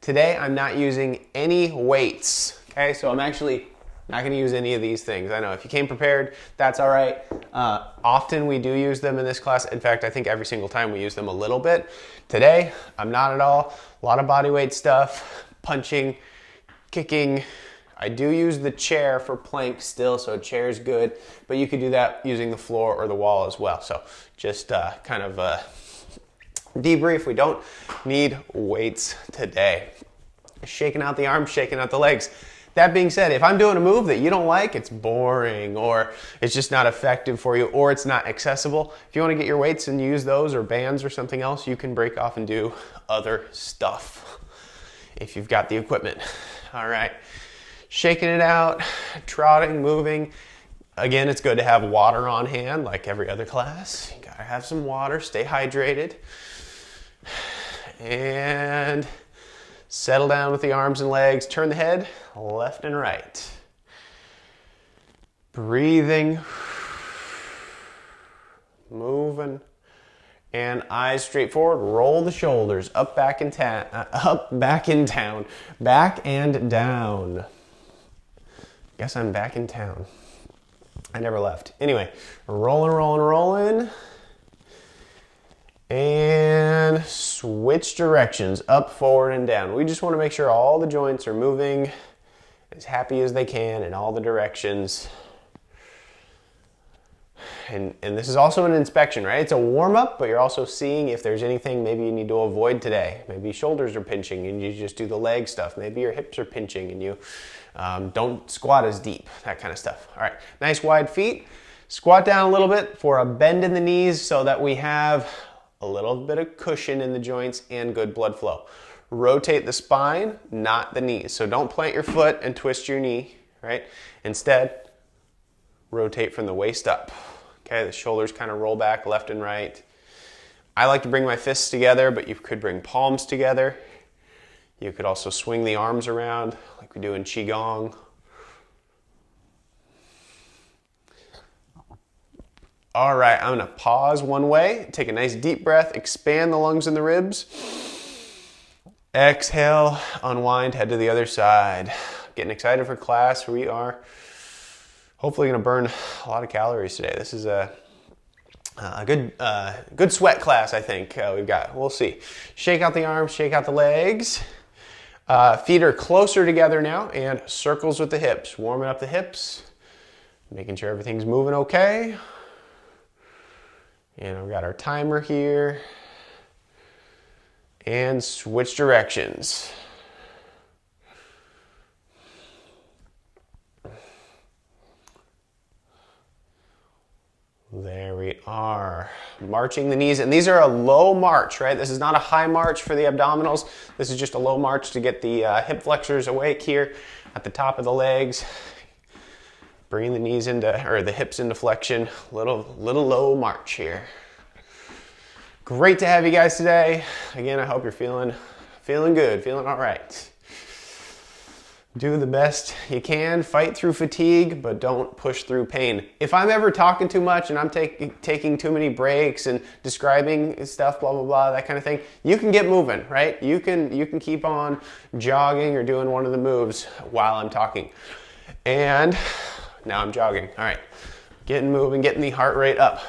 Today, I'm not using any weights, okay? So I'm actually not gonna use any of these things. I know if you came prepared, that's all right. Often we do use them in this class. In fact, I think every single time we use them a little bit. Today, I'm not at all. A lot of body weight stuff, punching, kicking. I do use the chair for plank still, so chair is good, but you could do that using the floor or the wall as well. So just kind of debrief, we don't need weights today. Shaking out the arms, shaking out the legs. That being said, if I'm doing a move that you don't like, it's boring or it's just not effective for you or it's not accessible, if you want to get your weights and use those or bands or something else, you can break off and do other stuff if you've got the equipment. All right, shaking it out, trotting, moving. Again, it's good to have water on hand like every other class. You gotta have some water, stay hydrated. And settle down with the arms and legs. Turn the head left and right. Breathing. Moving. And eyes straight forward. Roll the shoulders up, back, and back and down. Guess I'm back in town. I never left. Anyway, rolling, rolling, rolling. And switch directions, up, forward, and down. We just want to make sure all the joints are moving as happy as they can in all the directions. And this is also an inspection, right? It's a warm-up, but you're also seeing if there's anything maybe you need to avoid today. Maybe shoulders are pinching and you just do the leg stuff. Maybe your hips are pinching and you don't squat as deep, that kind of stuff. All right, nice wide feet. Squat down a little bit for a bend in the knees so that we have a little bit of cushion in the joints and good blood flow. Rotate the spine, not the knees. So don't plant your foot and twist your knee, right? Instead, rotate from the waist up. Okay, the shoulders kind of roll back left and right. I like to bring my fists together, but you could bring palms together. You could also swing the arms around like we do in Qigong. All right, I'm gonna pause one way, take a nice deep breath, expand the lungs and the ribs. Exhale, unwind, head to the other side. Getting excited for class. We are hopefully gonna burn a lot of calories today. This is a good sweat class, I think we've got. We'll see. Shake out the arms, shake out the legs. Feet are closer together now and circles with the hips. Warming up the hips, making sure everything's moving okay. And we've got our timer here. And switch directions. There we are. Marching the knees. And these are a low march, right? This is not a high march for the abdominals. This is just a low march to get the hip flexors awake here at the top of the legs. Bringing the knees into, or the hips into flexion. Little low march here. Great to have you guys today. Again, I hope you're feeling good, feeling all right. Do the best you can. Fight through fatigue, but don't push through pain. If I'm ever talking too much and I'm taking too many breaks and describing stuff, blah, blah, blah, that kind of thing, you can get moving, right? You can keep on jogging or doing one of the moves while I'm talking. And now I'm jogging. All right, getting moving, getting the heart rate up.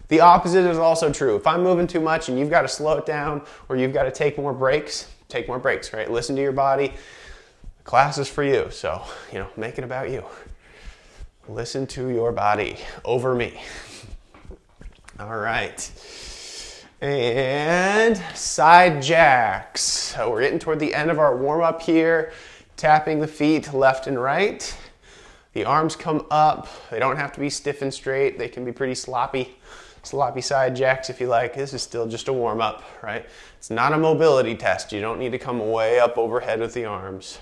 The opposite is also true. If I'm moving too much and you've got to slow it down or you've got to take more breaks, right? Listen to your body. The class is for you, so, make it about you. Listen to your body over me. All right. And side jacks. So we're getting toward the end of our warm-up here. Tapping the feet left and right. The arms come up. They don't have to be stiff and straight. They can be pretty sloppy side jacks if you like. This is still just a warm-up, right? It's not a mobility test. You don't need to come way up overhead with the arms.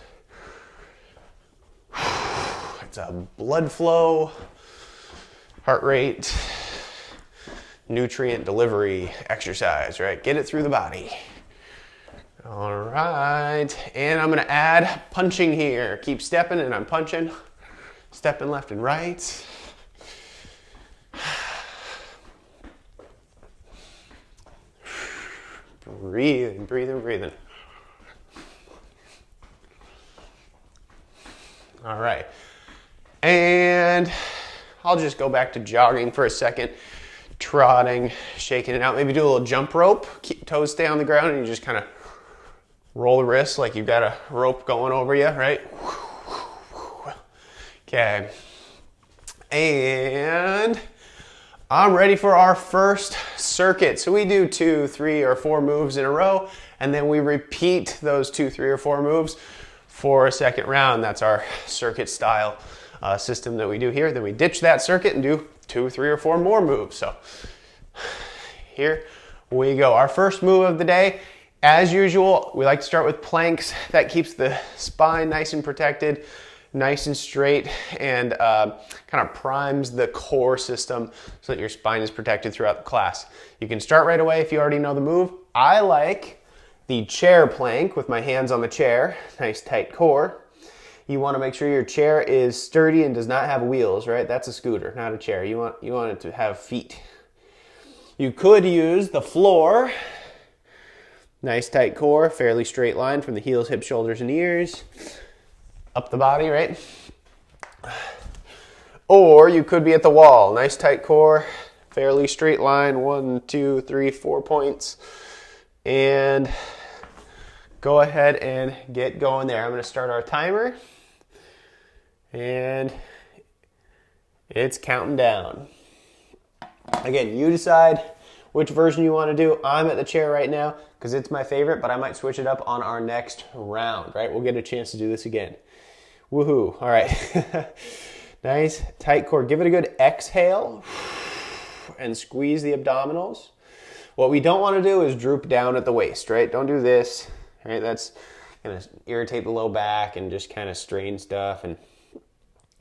It's a blood flow, heart rate, nutrient delivery exercise, right? Get it through the body. All right, and I'm gonna add punching here. Keep stepping and I'm punching. Stepping left and right. Breathing. All right. And I'll just go back to jogging for a second, trotting, shaking it out. Maybe do a little jump rope, keep toes stay on the ground, and you just kind of roll the wrists like you've got a rope going over you, right? Okay. And I'm ready for our first circuit. So we do 2, 3, or 4 moves in a row, and then we repeat those 2, 3, or 4 moves for a second round. That's our circuit style system that we do here. Then we ditch that circuit and do 2, 3, or 4 more moves. So here we go. Our first move of the day, as usual, we like to start with planks. That keeps the spine nice and protected, nice and straight, and kind of primes the core system so that your spine is protected throughout the class. You can start right away if you already know the move. I like the chair plank with my hands on the chair, nice tight core. You want to make sure your chair is sturdy and does not have wheels, right? That's a scooter, not a chair. You want it to have feet. You could use the floor. Nice tight core, fairly straight line from the heels, hips, shoulders, and ears. Up the body, right? Or you could be at the wall. Nice tight core, fairly straight line, 1, 2, 3, 4 points. And go ahead and get going there. I'm going to start our timer. And it's counting down. Again, you decide which version you want to do. I'm at the chair right now because it's my favorite, but I might switch it up on our next round, right? We'll get a chance to do this again. Woohoo. All right. Nice tight core. Give it a good exhale and squeeze the abdominals. What we don't want to do is droop down at the waist, right? Don't do this, right? That's going to irritate the low back and just kind of strain stuff, and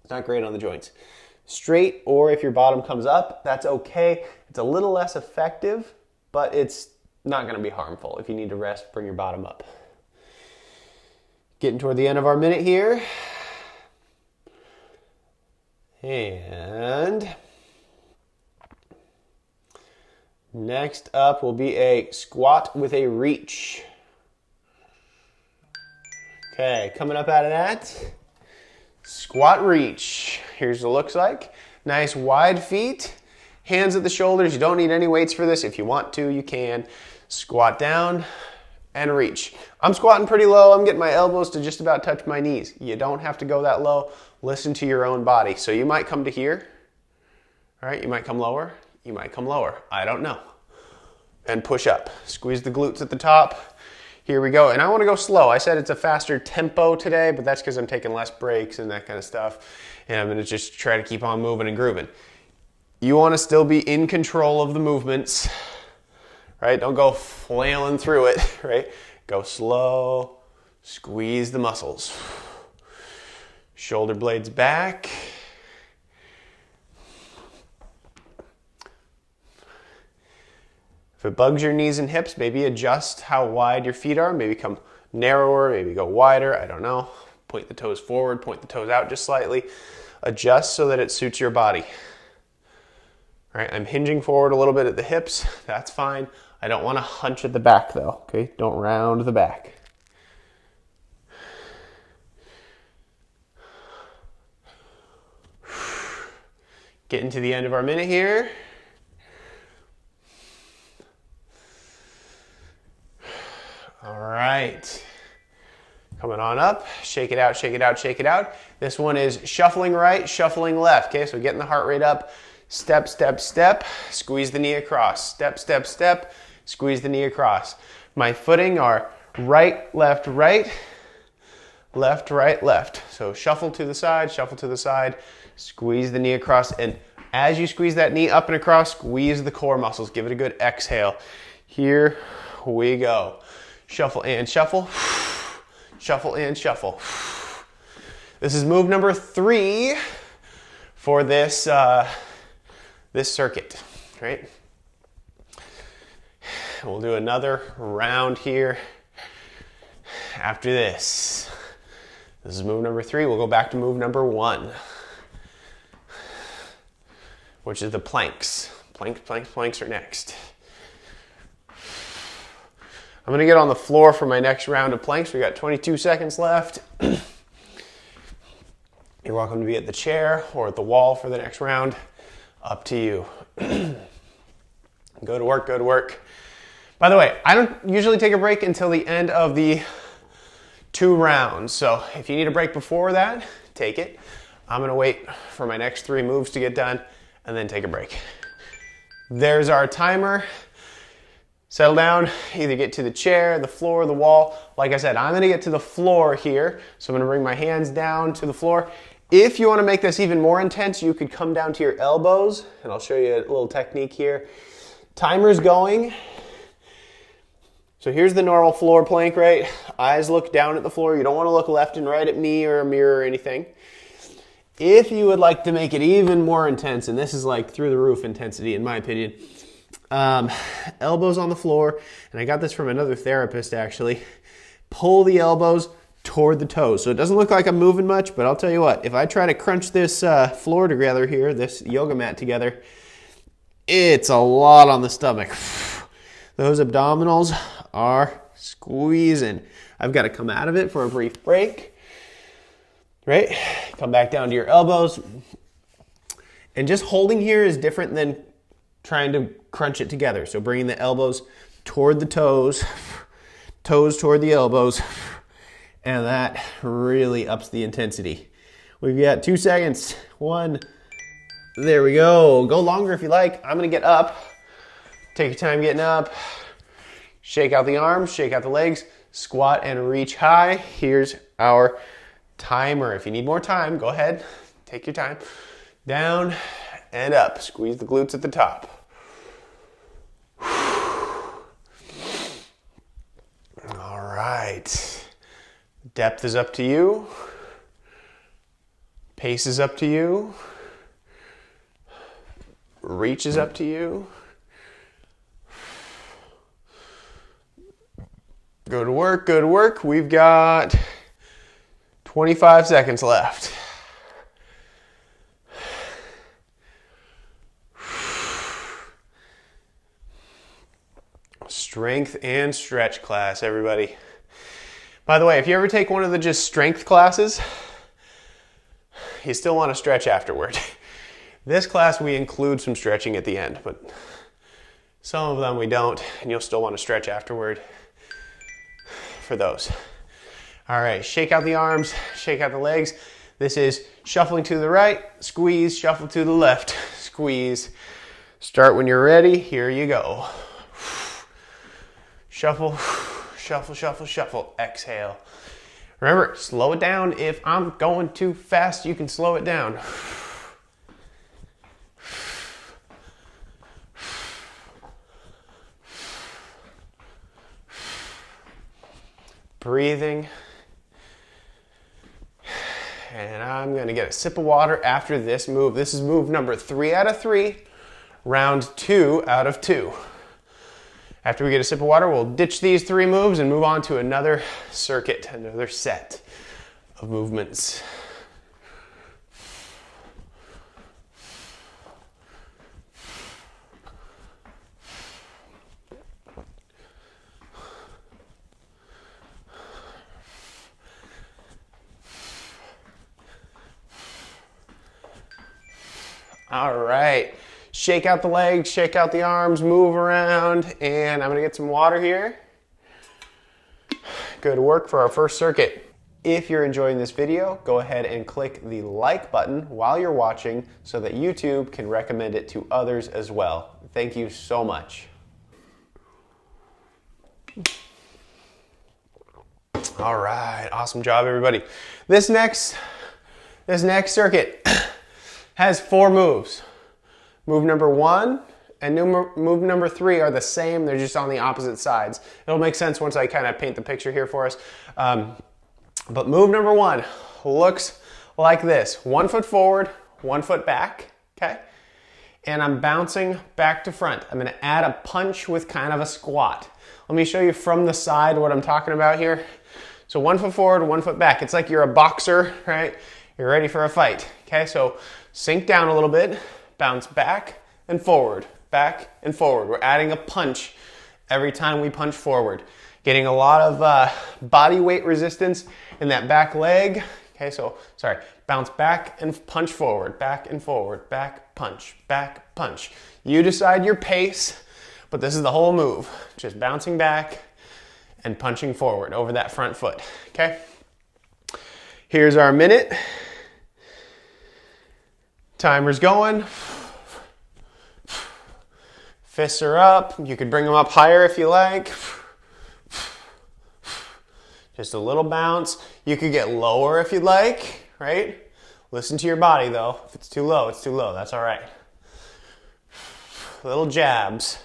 it's not great on the joints. Straight, or if your bottom comes up, that's okay. It's a little less effective, but it's not going to be harmful. If you need to rest, bring your bottom up. Getting toward the end of our minute here. And next up will be a squat with a reach. Okay, coming up out of that, squat reach. Here's what it looks like. Nice wide feet, hands at the shoulders. You don't need any weights for this. If you want to, you can. Squat down and reach. I'm squatting pretty low. I'm getting my elbows to just about touch my knees. You don't have to go that low. Listen to your own body. So you might come to here. All right, you might come lower. You might come lower. I don't know. And push up. Squeeze the glutes at the top. Here we go. And I want to go slow. I said it's a faster tempo today, but that's because I'm taking less breaks and that kind of stuff. And I'm going to just try to keep on moving and grooving. You want to still be in control of the movements, right? Don't go flailing through it, right? Go slow. Squeeze the muscles. Shoulder blades back. If it bugs your knees and hips, maybe adjust how wide your feet are. Maybe come narrower, maybe go wider. I don't know. Point the toes forward, point the toes out just slightly. Adjust so that it suits your body. All right, I'm hinging forward a little bit at the hips. That's fine. I don't want to hunch at the back though, okay? Don't round the back. Getting to the end of our minute here. All right, coming on up, shake it out, shake it out, shake it out. This one is shuffling right, shuffling left, okay? So getting the heart rate up, step, step, step, squeeze the knee across, step, step, step, squeeze the knee across. My footing are right, left, right, left. So shuffle to the side, squeeze the knee across, and as you squeeze that knee up and across, squeeze the core muscles. Give it a good exhale. Here we go. Shuffle and shuffle, shuffle and shuffle. This is move number 3 for this, this circuit, right? We'll do another round here after this. This is move number 3. We'll go back to move number 1, which is the planks. Planks are next. I'm going to get on the floor for my next round of planks. We got 22 seconds left. You're welcome to be at the chair or at the wall for the next round. Up to you. Go to work, go to work. By the way, I don't usually take a break until the end of the 2 rounds. So if you need a break before that, take it. I'm gonna wait for my next 3 moves to get done and then take a break. There's our timer. Settle down, either get to the chair, the floor, the wall. Like I said, I'm gonna get to the floor here. So I'm gonna bring my hands down to the floor. If you wanna make this even more intense, you could come down to your elbows, and I'll show you a little technique here. Timer's going. So here's the normal floor plank, right? Eyes look down at the floor. You don't wanna look left and right at me or a mirror or anything. If you would like to make it even more intense, and this is like through the roof intensity in my opinion, elbows on the floor, and I got this from another therapist actually. Pull the elbows toward the toes. So it doesn't look like I'm moving much, but I'll tell you what, if I try to crunch this floor together here, this yoga mat together, it's a lot on the stomach. Those abdominals are squeezing. I've got to come out of it for a brief break, right? Come back down to your elbows. And just holding here is different than trying to crunch it together. So bringing the elbows toward the toes, toes toward the elbows, and that really ups the intensity. We've got 2 seconds. 1, there we go. Go longer if you like. I'm gonna get up. Take your time getting up. Shake out the arms, shake out the legs, squat and reach high. Here's our timer. If you need more time, go ahead, take your time. Down and up. Squeeze the glutes at the top. All right. Depth is up to you. Pace is up to you. Reach is up to you. Go to work, go to work. We've got 25 seconds left. Strength and stretch class, everybody. By the way, if you ever take one of the just strength classes, you still want to stretch afterward. This class, we include some stretching at the end, but some of them we don't, and you'll still want to stretch afterward for those. All right, shake out the arms, shake out the legs. This is shuffling to the right, squeeze, shuffle to the left, squeeze. Start when you're ready, here you go. Shuffle, shuffle, shuffle, shuffle, exhale. Remember, slow it down. If I'm going too fast, you can slow it down. Breathing. And I'm gonna get a sip of water after this move. This is move number 3 out of 3, round 2 out of 2. After we get a sip of water, we'll ditch these 3 moves and move on to another circuit, another set of movements. All right. Shake out the legs, shake out the arms, move around, and I'm gonna get some water here. Go to work for our first circuit. If you're enjoying this video, go ahead and click the like button while you're watching so that YouTube can recommend it to others as well. Thank you so much. All right, awesome job, everybody. This next circuit has 4 moves. Move number 1 and move number 3 are the same, they're just on the opposite sides. It'll make sense once I kind of paint the picture here for us. But move number 1 looks like this. 1 foot forward, 1 foot back, okay? And I'm bouncing back to front. I'm gonna add a punch with kind of a squat. Let me show you from the side what I'm talking about here. So 1 foot forward, 1 foot back. It's like you're a boxer, right? You're ready for a fight, okay? So sink down a little bit, bounce back and forward, back and forward. We're adding a punch every time we punch forward. Getting a lot of body weight resistance in that back leg, Okay, so, sorry, bounce back and punch forward, back and forward, back, punch, back, punch. You decide your pace, but this is the whole move. Just bouncing back and punching forward over that front foot, okay? Here's our minute. Timer's going. Fists are up. You could bring them up higher if you like. Just a little bounce. You could get lower if you'd like, right? Listen to your body though. If it's too low, it's too low. That's all right. Little jabs.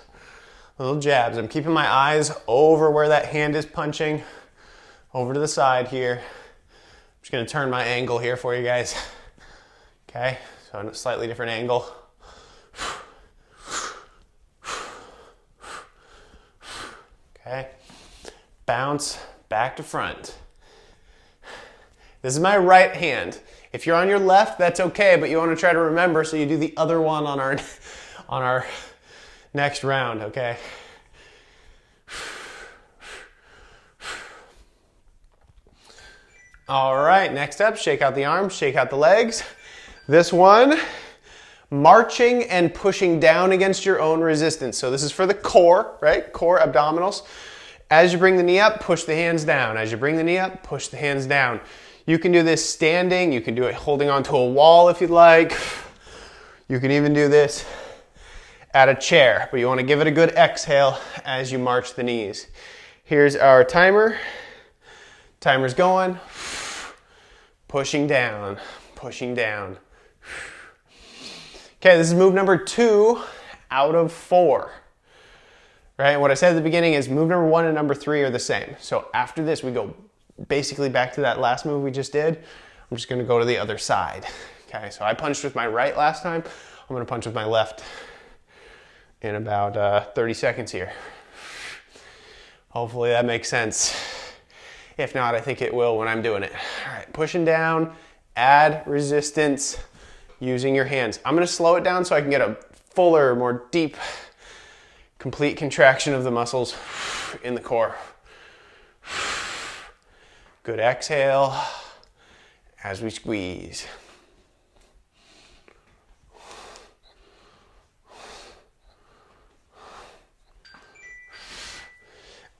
Little jabs. I'm keeping my eyes over where that hand is punching. Over to the side here. I'm just going to turn my angle here for you guys. Okay, so a slightly different angle. Okay, bounce back to front. This is my right hand. If you're on your left, that's okay, but you want to try to remember, so you do the other one on our next round, okay? All right, next up, shake out the arms, shake out the legs. This one, marching and pushing down against your own resistance. So this is for the core, right? Core abdominals. As you bring the knee up, push the hands down. As you bring the knee up, push the hands down. You can do this standing. You can do it holding onto a wall if you'd like. You can even do this at a chair, but you want to give it a good exhale as you march the knees. Here's our timer. Timer's going. Pushing down, pushing down. Okay, this is move number 2 out of 4. Right, what I said at the beginning is move number 1 and number 3 are the same. So after this, we go basically back to that last move we just did. I'm just gonna go to the other side. Okay, so I punched with my right last time. I'm gonna punch with my left in about 30 seconds here. Hopefully that makes sense. If not, I think it will when I'm doing it. All right, pushing down, add resistance using your hands. I'm gonna slow it down so I can get a fuller, more deep, complete contraction of the muscles in the core. Good exhale as we squeeze.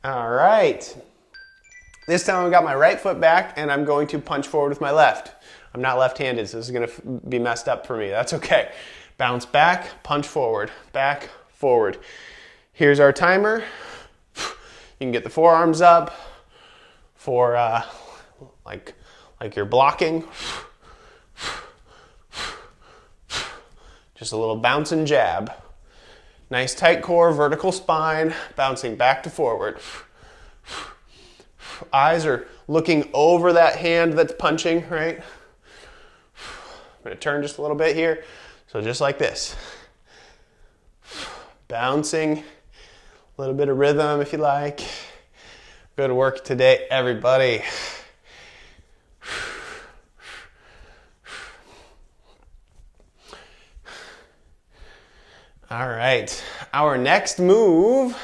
All right. This time I've got my right foot back and I'm going to punch forward with my left. I'm not left-handed, so this is gonna be messed up for me. That's okay. Bounce back, punch forward, back, forward. Here's our timer. You can get the forearms up for like you're blocking. Just a little bounce and jab. Nice tight core, vertical spine, bouncing back to forward. Eyes are looking over that hand that's punching, right? I'm gonna turn just a little bit here. So just like this. Bouncing, a little bit of rhythm if you like. Good work today, everybody. All right, our next move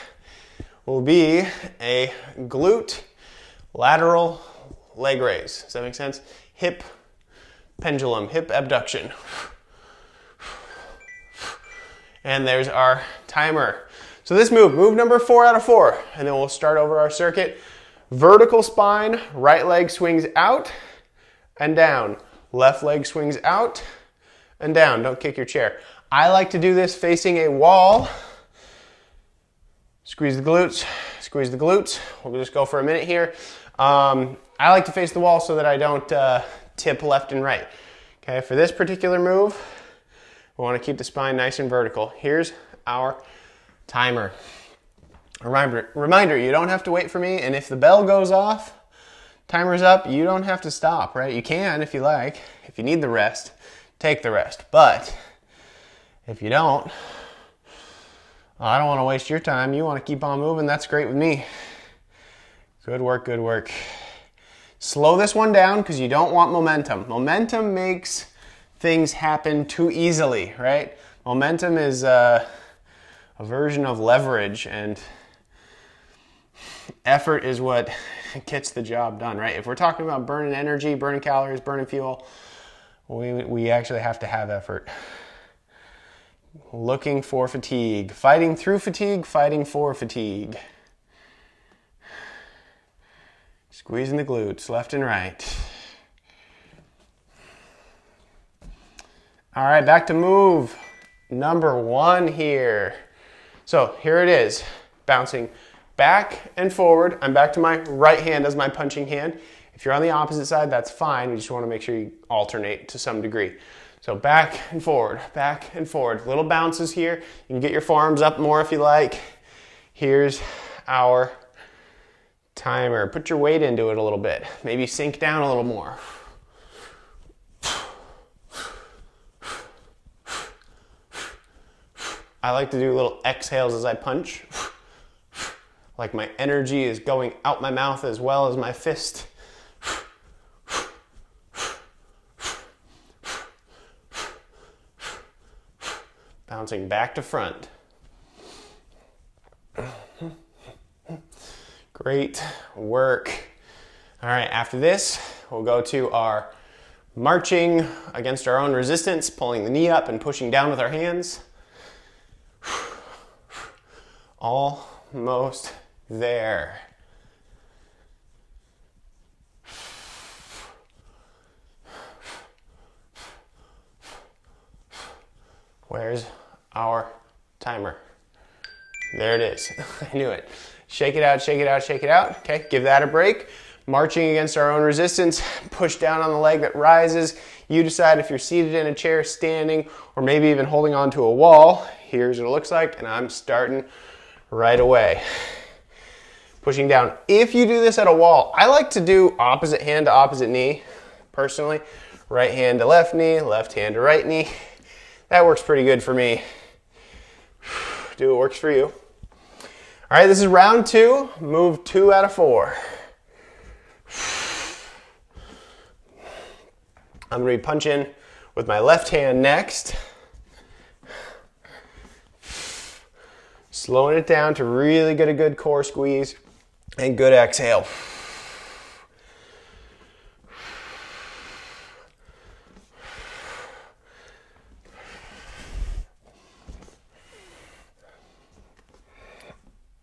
will be a glute lateral leg raise. Does that make sense? Hip pendulum, hip abduction. And there's our timer. So this move number 4 out of 4, and then we'll start over our circuit. Vertical spine, right leg swings out and down. Left leg swings out and down. Don't kick your chair. I like to do this facing a wall. Squeeze the glutes, squeeze the glutes. We'll just go for a minute here. I like to face the wall so that I don't tip left and right. Okay, for this particular move, we want to keep the spine nice and vertical. Here's our timer. Reminder, you don't have to wait for me, and if the bell goes off, timer's up, you don't have to stop, right? You can if you like. If you need the rest, take the rest. But if you don't, I don't want to waste your time. You want to keep on moving, that's great with me. Good work, good work. Slow this one down because you don't want momentum. Momentum makes things happen too easily, right? Momentum is a version of leverage, and effort is what gets the job done, right? If we're talking about burning energy, burning calories, burning fuel, we actually have to have effort. Looking for fatigue, fighting through fatigue, fighting for fatigue. Squeezing the glutes left and right. All right, back to move number 1 here. So here it is, bouncing back and forward. I'm back to my right hand as my punching hand. If you're on the opposite side, that's fine. We just want to make sure you alternate to some degree. So back and forward, little bounces here. You can get your forearms up more if you like. Here's our timer. Put your weight into it a little bit. Maybe sink down a little more. I like to do little exhales as I punch. Like my energy is going out my mouth as well as my fist. Bouncing back to front. Great work. All right, after this, we'll go to our marching against our own resistance, pulling the knee up and pushing down with our hands. Almost there. Where's our timer? There it is. I knew it. Shake it out, shake it out, shake it out. Okay, give that a break. Marching against our own resistance, push down on the leg that rises. You decide if you're seated in a chair, standing, or maybe even holding onto a wall. Here's what it looks like, and I'm starting right away. Pushing down. If you do this at a wall, I like to do opposite hand to opposite knee, personally. Right hand to left knee, left hand to right knee. That works pretty good for me. Do what works for you. All right, this is round 2. Move 2 out of 4. I'm going to be punching with my left hand next. Slowing it down to really get a good core squeeze and good exhale.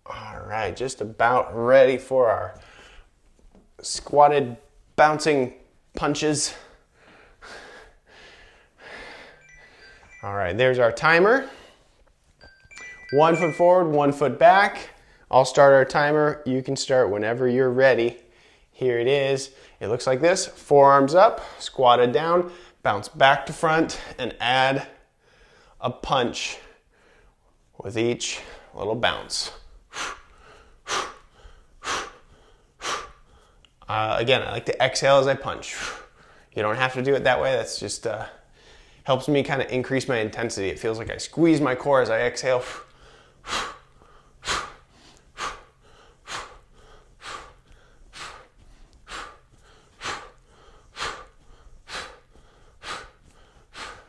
All right, just about ready for our squatted bouncing punches. All right, there's our timer. 1 foot forward, 1 foot back. I'll start our timer. You can start whenever you're ready. Here it is. It looks like this. Forearms up, squatted down, bounce back to front, and add a punch with each little bounce. Again, I like to exhale as I punch. You don't have to do it that way. That's just helps me kind of increase my intensity. It feels like I squeeze my core as I exhale.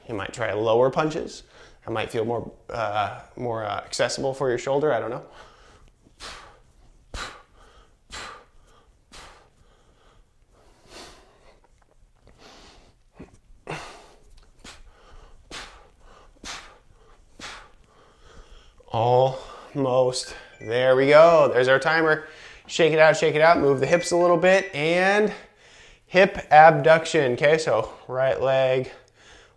You might try lower punches. That might feel more accessible for your shoulder. I don't know. Almost. There we go. There's our timer. Shake it out, move the hips a little bit, and hip abduction. Okay, so right leg,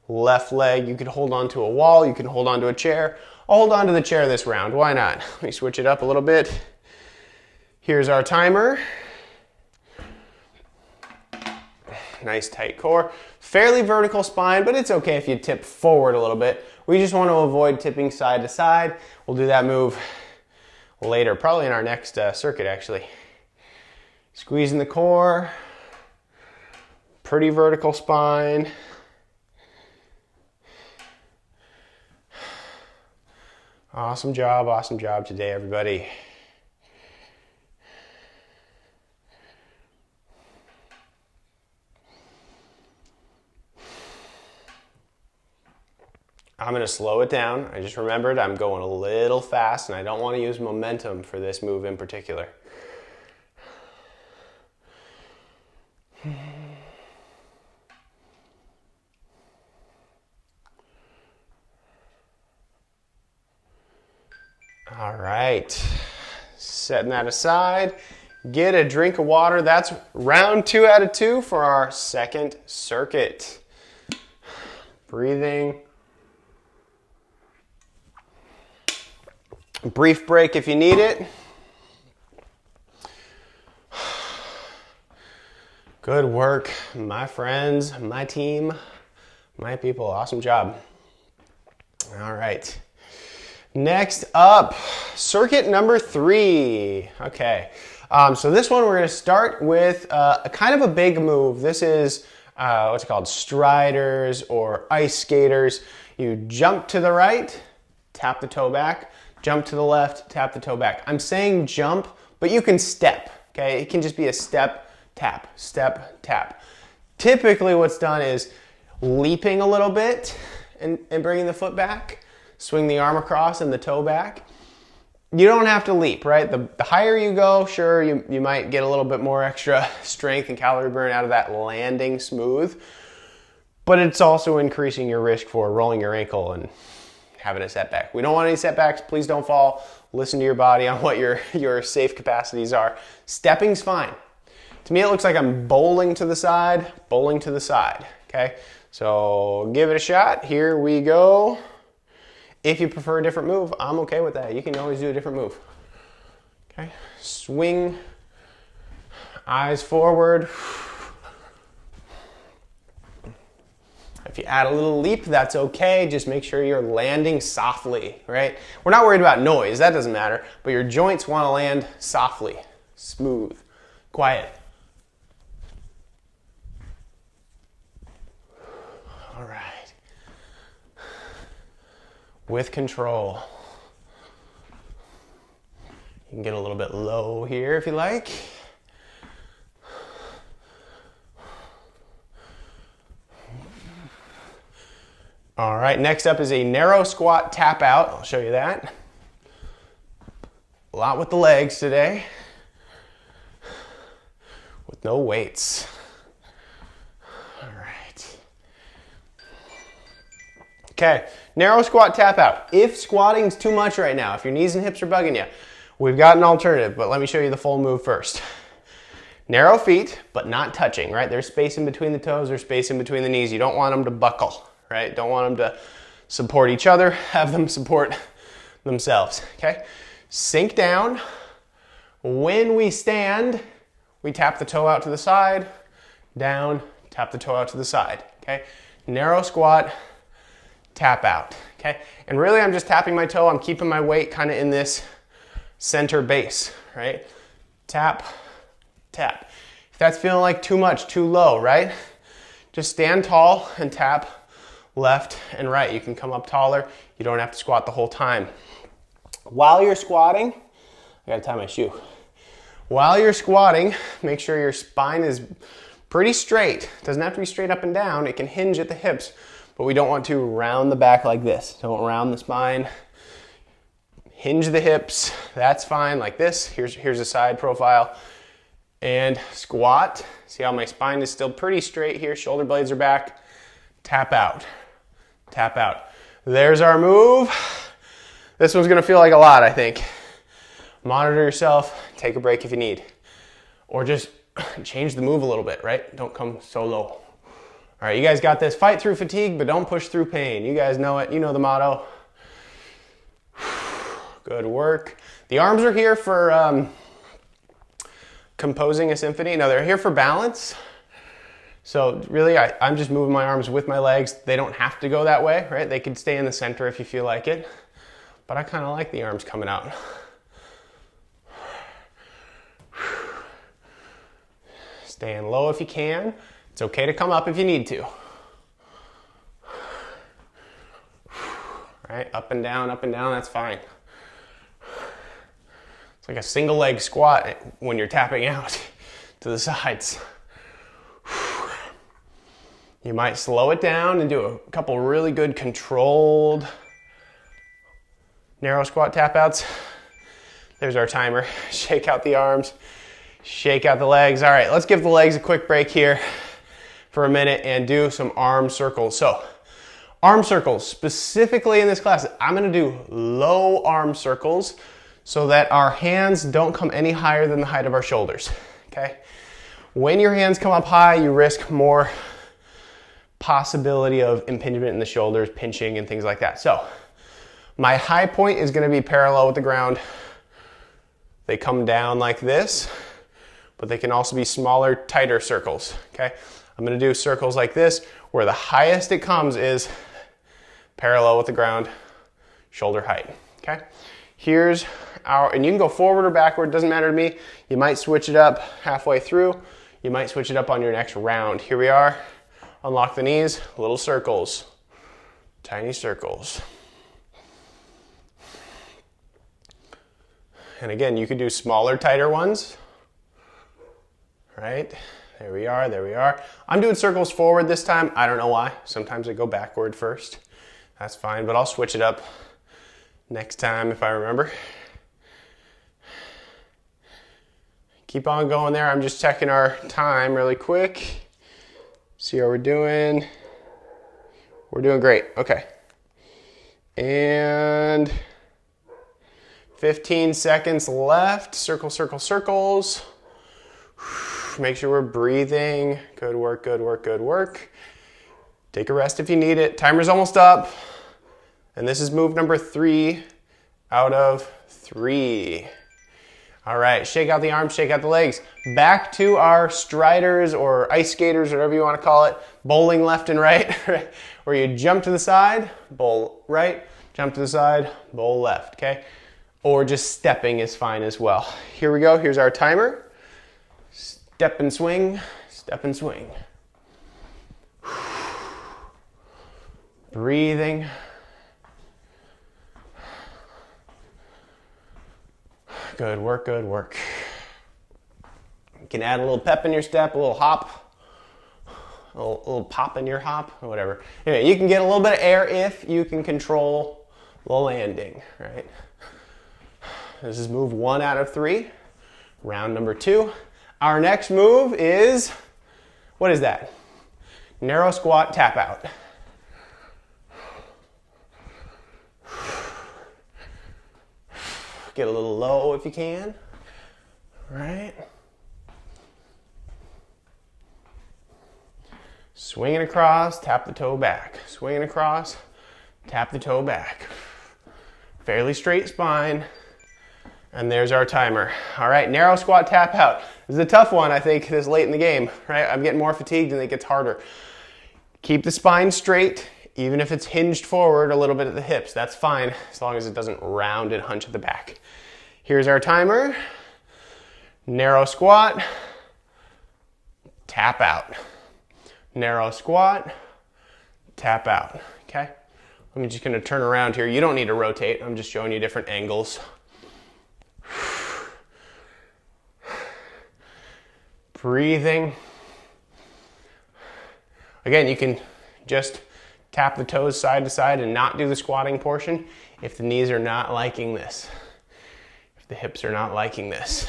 left leg. You could hold onto a wall, you can hold onto a chair. I'll hold onto the chair this round. Why not? Let me switch it up a little bit. Here's our timer. Nice tight core. Fairly vertical spine, but it's okay if you tip forward a little bit. We just want to avoid tipping side to side. We'll do that move later, probably in our next circuit actually. Squeezing the core. Pretty vertical spine. Awesome job today, everybody. I'm going to slow it down. I just remembered I'm going a little fast and I don't want to use momentum for this move in particular. right, setting that aside. Get a drink of water. That's round 2 out of 2 for our second circuit. Breathing. Brief break if you need it. Good work, my friends, my team, my people. Awesome job. All right. Next up, circuit number 3. Okay. So this one we're going to start with a kind of a big move. This is what's it called? Striders or ice skaters. You jump to the right, tap the toe back, jump to the left, tap the toe back. I'm saying jump, but you can step, okay? It can just be a step, tap, step, tap. Typically what's done is leaping a little bit and bringing the foot back, swing the arm across and the toe back. You don't have to leap, right? The higher you go, sure, you might get a little bit more extra strength and calorie burn out of that landing smooth, but it's also increasing your risk for rolling your ankle and having a setback. We don't want any setbacks. Please don't fall. Listen to your body on what your safe capacities are. Stepping's fine. To me, it looks like I'm bowling to the side, okay? So give it a shot. Here we go. If you prefer a different move, I'm okay with that. You can always do a different move. Okay, swing, eyes forward. If you add a little leap, that's okay. Just make sure you're landing softly, right? We're not worried about noise, that doesn't matter, but your joints want to land softly, smooth, quiet. All right. With control. You can get a little bit low here if you like. All right, next up is a narrow squat tap out. I'll show you that. A lot with the legs today, with no weights. All right. Okay, narrow squat tap out. If squatting's too much right now, if your knees and hips are bugging you, we've got an alternative, but let me show you the full move first. Narrow feet, but not touching, right? There's space in between the toes, there's space in between the knees. You don't want them to buckle, right? Don't want them to support each other, have them support themselves, okay? Sink down. When we stand, we tap the toe out to the side, down, tap the toe out to the side, okay? Narrow squat, tap out, okay? And really I'm just tapping my toe, I'm keeping my weight kind of in this center base, right? Tap, tap. If that's feeling like too much, too low, right? Just stand tall and tap left and right. You can come up taller, you don't have to squat the whole time. While you're squatting, I gotta tie my shoe. While you're squatting, make sure your spine is pretty straight. It doesn't have to be straight up and down, it can hinge at the hips, but we don't want to round the back like this. Don't round the spine. Hinge the hips, that's fine, like this. Here's a side profile. And squat. See how my spine is still pretty straight here, shoulder blades are back. Tap out, tap out. There's our move. This one's gonna feel like a lot, I think. Monitor yourself, take a break if you need. Or just change the move a little bit, right? Don't come so low. All right, you guys got this. Fight through fatigue, but don't push through pain. You guys know it, you know the motto. Good work. The arms are here for composing a symphony. No, they're here for balance. So really, I'm just moving my arms with my legs. They don't have to go that way, right? They could stay in the center if you feel like it. But I kind of like the arms coming out. Staying low if you can. It's okay to come up if you need to. Right, up and down, that's fine. It's like a single leg squat when you're tapping out to the sides. You might slow it down and do a couple really good controlled narrow squat tap outs. There's our timer. Shake out the arms, shake out the legs. All right, let's give the legs a quick break here for a minute and do some arm circles. So arm circles, specifically in this class, I'm gonna do low arm circles. so that our hands don't come any higher than the height of our shoulders, okay? When your hands come up high, you risk more possibility of impingement in the shoulders, pinching, and things like that. So my high point is going to be parallel with the ground. They come down like this, but they can also be smaller, tighter circles, okay? I'm going to do circles like this, where the highest it comes is parallel with the ground, shoulder height, okay? Here's our, and you can go forward or backward, doesn't matter to me. You might switch it up halfway through. You might switch it up on your next round. Here we are. Unlock the knees, little circles, tiny circles. And again, you could do smaller, tighter ones, right? There we are, there we are. I'm doing circles forward this time. I don't know why. Sometimes I go backward first. That's fine, but I'll switch it up next time if I remember. Keep on going there. I'm just checking our time really quick. See how we're doing. We're doing great. Okay. And 15 seconds left. Circle, circle, circles. Make sure we're breathing. Good work, good work, good work. Take a rest if you need it. Timer's almost up. And this is move number 3 out of 3. All right, shake out the arms, shake out the legs. Back to our striders or ice skaters, whatever you want to call it. Bowling left and right, where you jump to the side, bowl right, jump to the side, bowl left, okay? Or just stepping is fine as well. Here we go, here's our timer. Step and swing, step and swing. Breathing. Good work, good work. You can add a little pep in your step, a little hop, a little pop in your hop, or whatever. Anyway, you can get a little bit of air if you can control the landing, right? This is move 1 out of 3, round number 2. Our next move is, what is that? Narrow squat, tap out. Get a little low if you can, right? Swinging across, tap the toe back. Swinging across, tap the toe back. Fairly straight spine. And there's our timer. All right, narrow squat, tap out. This is a tough one, I think, this late in the game, right? I'm getting more fatigued and it gets harder. Keep the spine straight, even if it's hinged forward a little bit at the hips. That's fine, as long as it doesn't round and hunch at the back. Here's our timer. Narrow squat, tap out. Narrow squat, tap out, okay? I'm just gonna turn around here. You don't need to rotate. I'm just showing you different angles. Breathing. Again, you can just tap the toes side to side and not do the squatting portion if the knees are not liking this. If the hips are not liking this.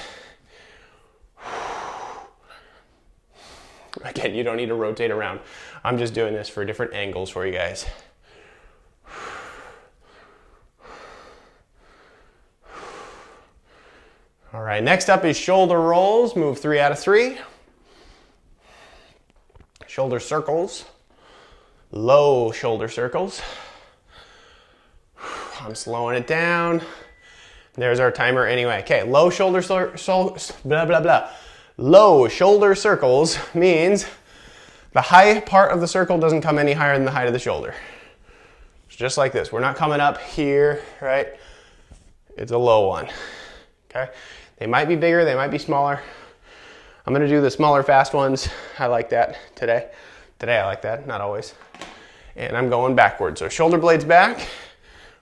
Again, you don't need to rotate around. I'm just doing this for different angles for you guys. All right, next up is shoulder rolls, move 3 out of 3. Shoulder circles, low shoulder circles. I'm slowing it down. There's our timer anyway. Okay, low shoulder blah, blah, blah. Low shoulder circles means the high part of the circle doesn't come any higher than the height of the shoulder. It's just like this. We're not coming up here, right? It's a low one, okay? They might be bigger, they might be smaller. I'm gonna do the smaller, fast ones. I like that today. Today I like that, not always. And I'm going backwards. So shoulder blades back,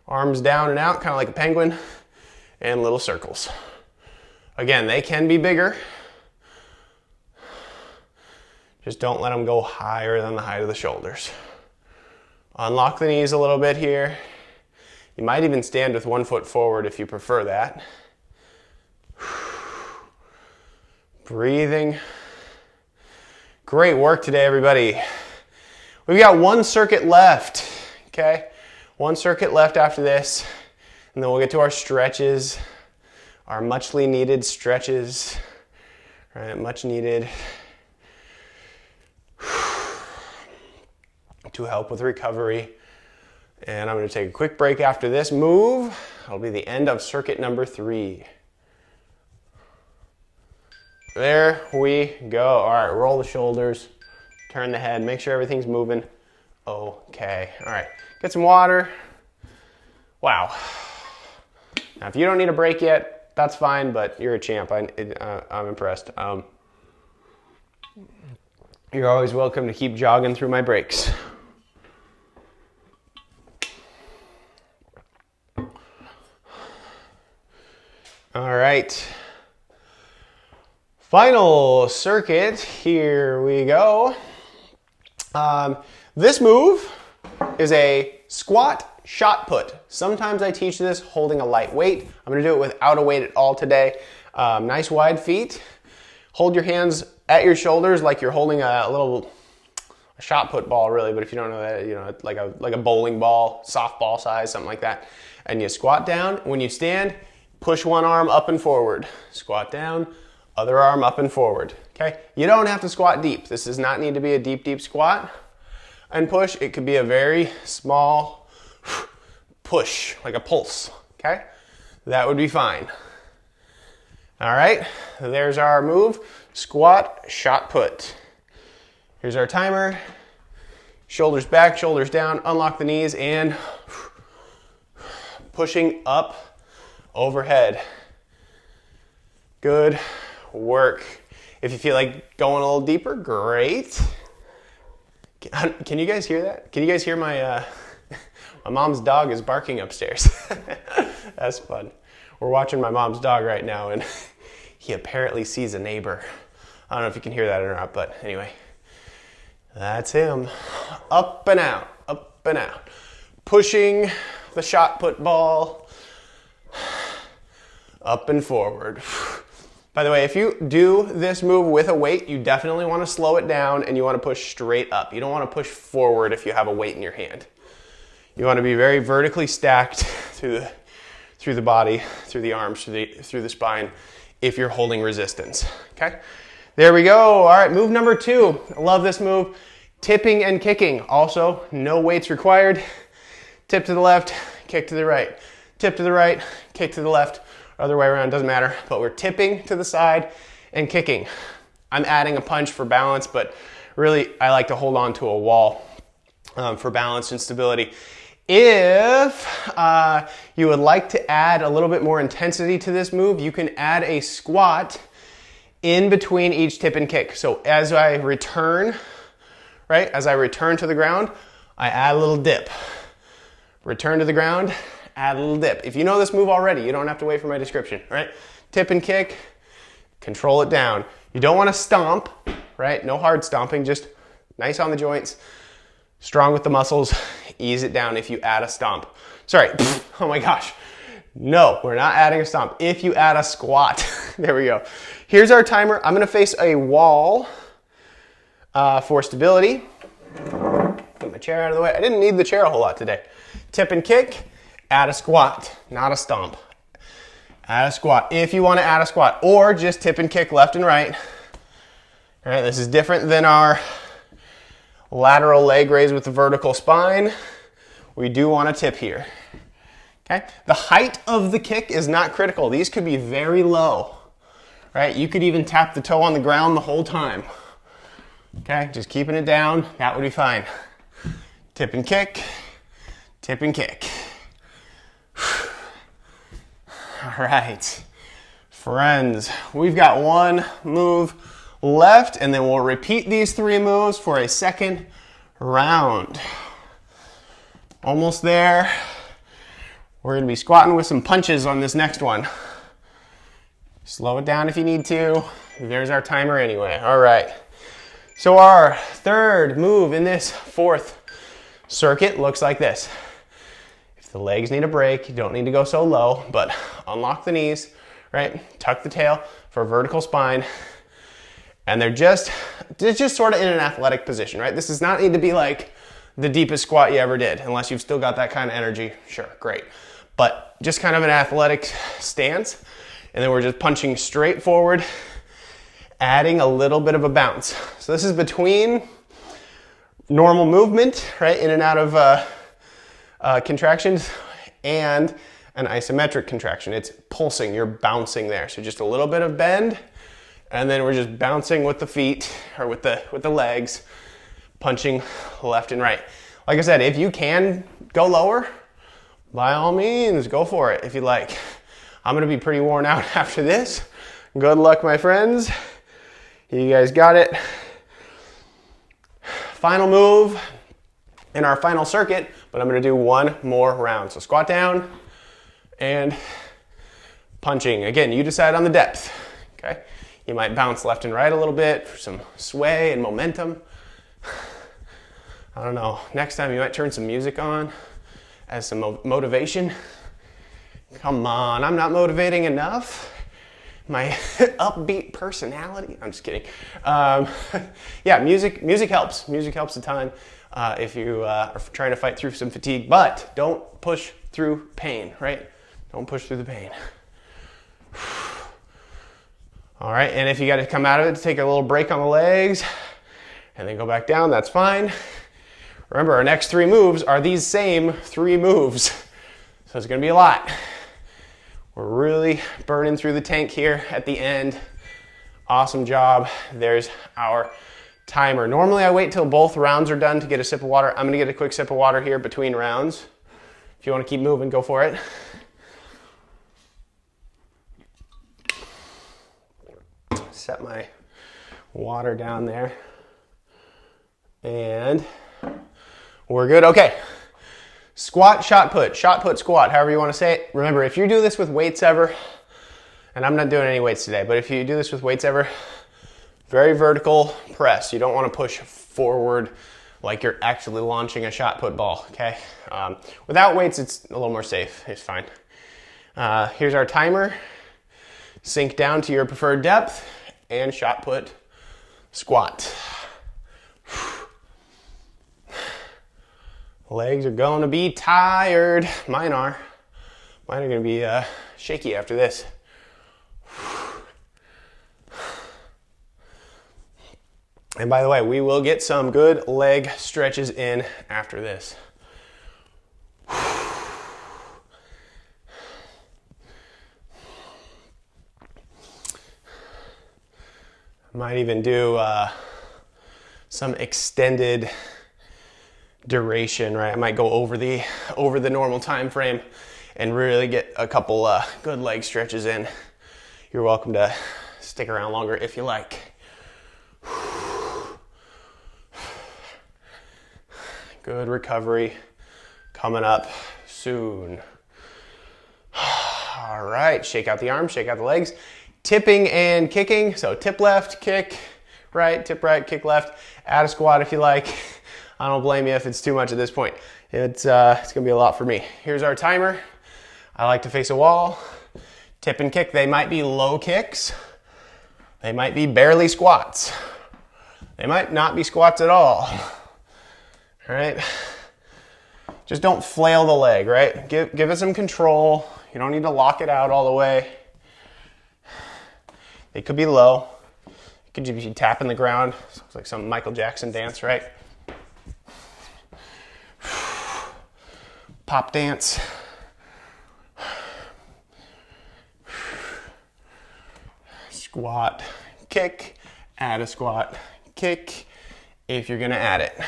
arms down and out, kind of like a penguin, and little circles. Again, they can be bigger. Just don't let them go higher than the height of the shoulders. Unlock the knees a little bit here. You might even stand with 1 foot forward if you prefer that. Breathing. Great work today, everybody. We've got 1 circuit left, okay? 1 circuit left after this, and then we'll get to our stretches, our muchly needed stretches, right? Much needed to help with recovery. And I'm going to take a quick break after this move. It'll be the end of circuit number 3. There we go. All right, roll the shoulders, turn the head, make sure everything's moving. Okay. All right, get some water. Wow. Now, if you don't need a break yet, that's fine, but you're a champ. I'm impressed. You're always welcome to keep jogging through my breaks. All right. Final circuit, here we go. This move is a squat shot put. Sometimes I teach this holding a light weight. I'm gonna do it without a weight at all today. Nice wide feet. Hold your hands at your shoulders like you're holding a shot put ball really, but if you don't know that, you know, like a bowling ball, softball size, something like that. And you squat down. When you stand, push one arm up and forward. Squat down. Other arm up and forward, okay? You don't have to squat deep. This does not need to be a deep, deep squat and push. It could be a very small push, like a pulse, okay? That would be fine. All right, there's our move. Squat, shot put. Here's our timer. Shoulders back, shoulders down, unlock the knees, and pushing up overhead. Good work. If you feel like going a little deeper, great. Can you guys hear that? Can you guys hear my my mom's dog is barking upstairs? That's fun. We're watching my mom's dog right now, and he apparently sees a neighbor. I don't know if you can hear that or not, but anyway, that's him. Up and out, up and out. Pushing the shot put ball up and forward. By the way, if you do this move with a weight, you definitely want to slow it down and you want to push straight up. You don't want to push forward if you have a weight in your hand. You want to be very vertically stacked through the body, through the arms, through the spine if you're holding resistance, okay? There we go. All right, move number 2. I love this move. Tipping and kicking. Also, no weights required. Tip to the left, kick to the right. Tip to the right, kick to the left. Other way around, doesn't matter, but we're tipping to the side and kicking. I'm adding a punch for balance, but really I like to hold on to a wall for balance and stability. If you would like to add a little bit more intensity to this move, you can add a squat in between each tip and kick. So as I return, right, as I return to the ground, I add a little dip. Return to the ground, add a little dip. If you know this move already, you don't have to wait for my description, right? Tip and kick, control it down. You don't want to stomp, right? No hard stomping, just nice on the joints, strong with the muscles, ease it down if you add a stomp. Sorry, oh my gosh. No, we're not adding a stomp. If you add a squat, there we go. Here's our timer. I'm gonna face a wall for stability. Put my chair out of the way. I didn't need the chair a whole lot today. Tip and kick. Add a squat, not a stomp. Add a squat if you want to add a squat, or just tip and kick left and right. All right, this is different than our lateral leg raise with the vertical spine. We do want to tip here. Okay, the height of the kick is not critical. These could be very low, right? You could even tap the toe on the ground the whole time. Okay, just keeping it down, that would be fine. Tip and kick, tip and kick. All right, friends, we've got one move left, and then we'll repeat these 3 moves for a second round. Almost there. We're gonna be squatting with some punches on this next one. Slow it down if you need to. There's our timer anyway. All right, so our third move in this 4th circuit looks like this. The legs need a break. You don't need to go so low, but unlock the knees, right? Tuck the tail for a vertical spine. And they're just sort of in an athletic position, right? This does not need to be like the deepest squat you ever did, unless you've still got that kind of energy. Sure, great. But just kind of an athletic stance. And then we're just punching straight forward, adding a little bit of a bounce. So this is between normal movement, right, in and out of contractions, and an isometric contraction. It's pulsing, you're bouncing there. So just a little bit of bend, and then we're just bouncing with the feet, or with the legs, punching left and right. Like I said, if you can go lower, by all means, go for it if you like. I'm gonna be pretty worn out after this. Good luck, my friends. You guys got it. Final move in our final circuit, but I'm gonna do one more round. So squat down and punching. Again, you decide on the depth, okay? You might bounce left and right a little bit for some sway and momentum. I don't know, next time you might turn some music on as some motivation. Come on, I'm not motivating enough. My upbeat personality. I'm just kidding. Yeah, music helps. Music helps a ton if you are trying to fight through some fatigue, but don't push through pain, right? Don't push through the pain. All right, and if you got to come out of it to take a little break on the legs and then go back down, that's fine. Remember, our next 3 moves are these same 3 moves. So it's gonna be a lot. We're really burning through the tank here at the end. Awesome job. There's our timer. Normally I wait till both rounds are done to get a sip of water. I'm gonna get a quick sip of water here between rounds. If you wanna keep moving, go for it. Set my water down there. And we're good. Okay. Squat, shot put, squat, however you want to say it. Remember, if you do this with weights ever, and I'm not doing any weights today, but if you do this with weights ever, very vertical press. You don't want to push forward like you're actually launching a shot put ball, okay? Without weights, it's a little more safe. It's fine. Here's our timer. Sink down to your preferred depth and shot put, squat. Legs are going to be tired. Mine are. Mine are going to be shaky after this. And by the way, we will get some good leg stretches in after this. Might even do some extended duration, right? I might go over the normal time frame and really get a couple good leg stretches in. You're welcome to stick around longer if you like. Good recovery coming up soon. All right, shake out the arms, shake out the legs. Tipping and kicking, so tip left, kick right, tip right, kick left. Add a squat if you like. I don't blame you if it's too much at this point. It's gonna be a lot for me. Here's our timer. I like to face a wall. Tip and kick, they might be low kicks. They might be barely squats. They might not be squats at all. All right? Just don't flail the leg, right? Give it some control. You don't need to lock it out all the way. They could be low. You could just be tapping the ground. Looks like some Michael Jackson dance, right? Pop dance. Squat, kick, add a squat, kick, if you're gonna add it.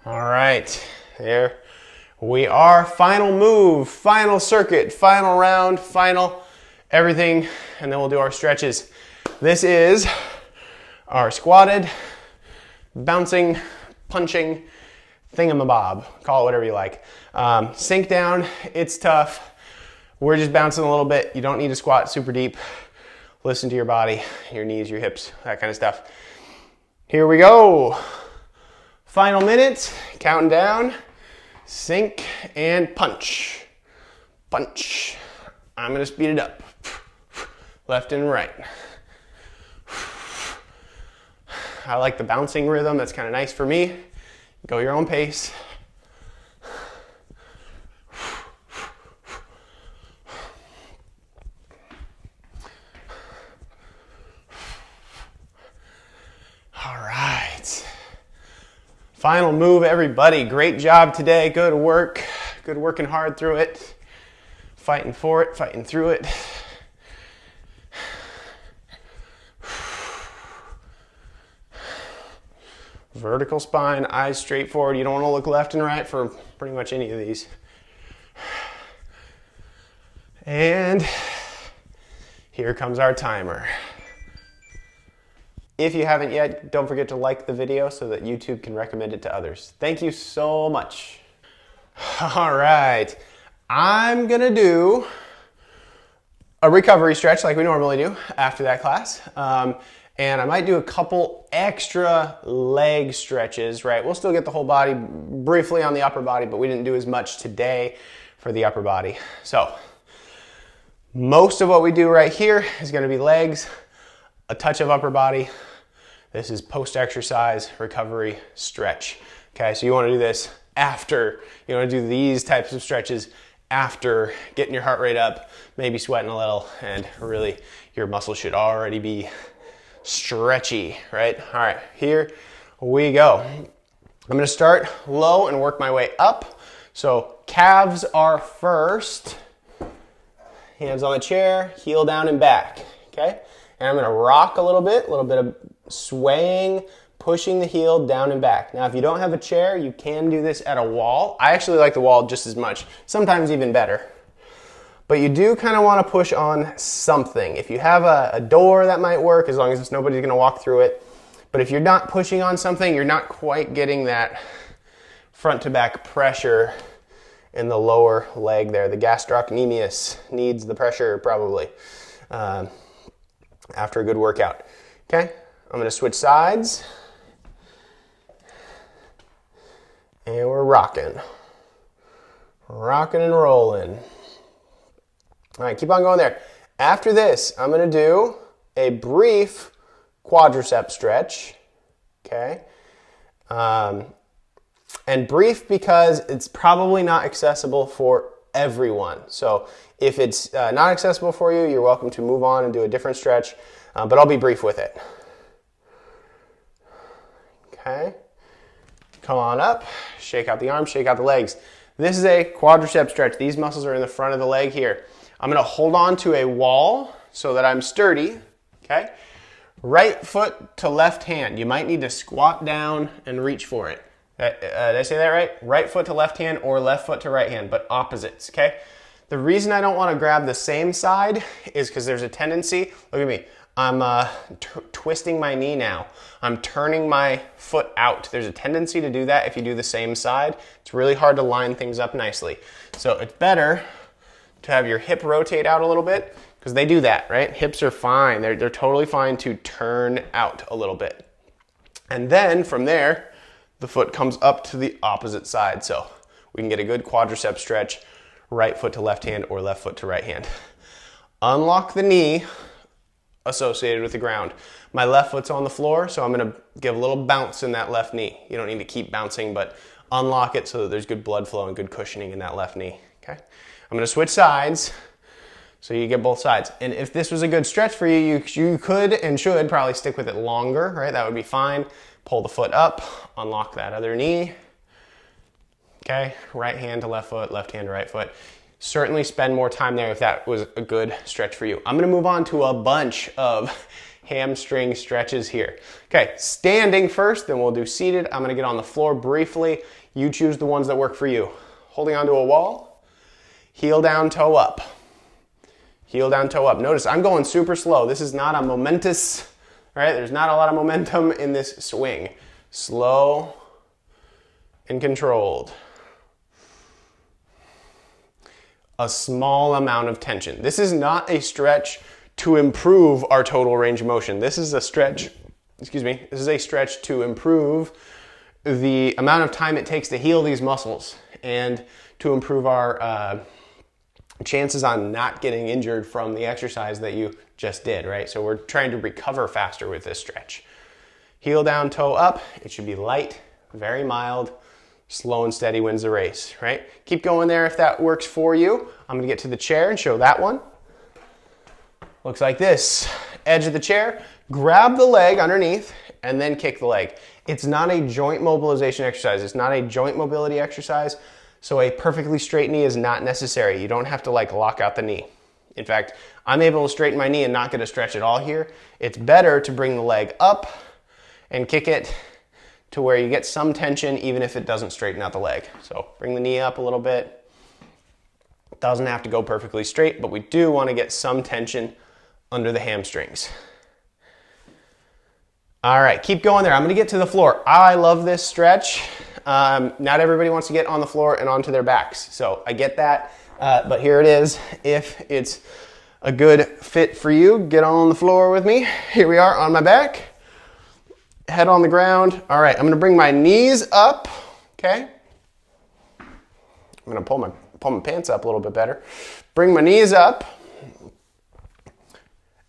All right, there we are. Final move, final circuit, final round, final everything, and then we'll do our stretches. This is our squatted, bouncing, punching thingamabob. Call it whatever you like. Sink down, it's tough. We're just bouncing a little bit. You don't need to squat super deep. Listen to your body, your knees, your hips, that kind of stuff. Here we go. Final minute, counting down, sink and punch. Punch. I'm gonna speed it up. left and right. I like the bouncing rhythm. That's kind of nice for me. Go your own pace. All right. Final move, everybody. Great job today. Good work. Good working hard through it. Fighting for it, fighting through it. Vertical spine, eyes straight forward. You don't want to look left and right for pretty much any of these. And here comes our timer. If you haven't yet, don't forget to like the video so that YouTube can recommend it to others. Thank you so much. All right, I'm gonna do a recovery stretch like we normally do after that class. And I might do a couple extra leg stretches, right? We'll still get the whole body briefly on the upper body, but we didn't do as much today for the upper body. So most of what we do right here is gonna be legs, a touch of upper body. This is post-exercise recovery stretch. Okay, so you wanna do this after, you wanna do these types of stretches after getting your heart rate up, maybe sweating a little, and really your muscles should already be stretchy, right? All right, here we go. I'm gonna start low and work my way up. So calves are first. Hands on the chair, heel down and back, okay? And I'm gonna rock a little bit of swaying, pushing the heel down and back. Now, if you don't have a chair, you can do this at a wall. I actually like the wall just as much, sometimes even better. But you do kind of want to push on something. If you have a door, that might work as long as nobody's going to walk through it. But if you're not pushing on something, you're not quite getting that front to back pressure in the lower leg there. The gastrocnemius needs the pressure probably after a good workout. Okay, I'm going to switch sides. And we're rocking. Rocking and rolling. All right, keep on going there. After this, I'm gonna do a brief quadricep stretch, okay? And brief because it's probably not accessible for everyone. So if it's not accessible for you, you're welcome to move on and do a different stretch, but I'll be brief with it. Okay, come on up, shake out the arms, shake out the legs. This is a quadricep stretch. These muscles are in the front of the leg here. I'm gonna hold on to a wall so that I'm sturdy, okay? Right foot to left hand. You might need to squat down and reach for it. Did I say that right? Right foot to left hand or left foot to right hand, but opposites, okay? The reason I don't wanna grab the same side is because there's a tendency, look at me, I'm twisting my knee now. I'm turning my foot out. There's a tendency to do that if you do the same side. It's really hard to line things up nicely. So it's better to have your hip rotate out a little bit because they do that, right? Hips are fine. They're totally fine to turn out a little bit. And then from there, the foot comes up to the opposite side. So we can get a good quadricep stretch, right foot to left hand or left foot to right hand. Unlock the knee associated with the ground. My left foot's on the floor, so I'm gonna give a little bounce in that left knee. You don't need to keep bouncing, but unlock it so that there's good blood flow and good cushioning in that left knee, okay? I'm gonna switch sides so you get both sides. And if this was a good stretch for you, you could and should probably stick with it longer, right? That would be fine. Pull the foot up, unlock that other knee, okay? Right hand to left foot, left hand to right foot. Certainly spend more time there if that was a good stretch for you. I'm gonna move on to a bunch of hamstring stretches here. Okay, standing first, then we'll do seated. I'm gonna get on the floor briefly. You choose the ones that work for you. Holding onto a wall, heel down, toe up. Heel down, toe up. Notice I'm going super slow. This is not a momentous, right? There's not a lot of momentum in this swing. Slow and controlled. A small amount of tension. This is not a stretch to improve our total range of motion. This is a stretch, this is a stretch to improve the amount of time it takes to heal these muscles and to improve our chances on not getting injured from the exercise that you just did, right? So we're trying to recover faster with this stretch. Heel down, toe up. It should be light, very mild. Slow and steady wins the race, right? Keep going there if that works for you. I'm gonna get to the chair and show that one. Looks like this. Edge of the chair, grab the leg underneath, and then kick the leg. It's not a joint mobilization exercise. It's not a joint mobility exercise, so a perfectly straight knee is not necessary. You don't have to like lock out the knee. In fact, I'm able to straighten my knee and not get a stretch at all here. It's better to bring the leg up and kick it to where you get some tension even if it doesn't straighten out the leg. So bring the knee up a little bit. It doesn't have to go perfectly straight, but we do want to get some tension under the hamstrings. All right, keep going there. I'm gonna get to the floor. I love this stretch. Not everybody wants to get on the floor and onto their backs, so I get that, but here it is. If it's a good fit for you, get on the floor with me. Here we are on my back. Head on the ground. All right, I'm gonna bring my knees up, okay? I'm gonna pull my pants up a little bit better. Bring my knees up,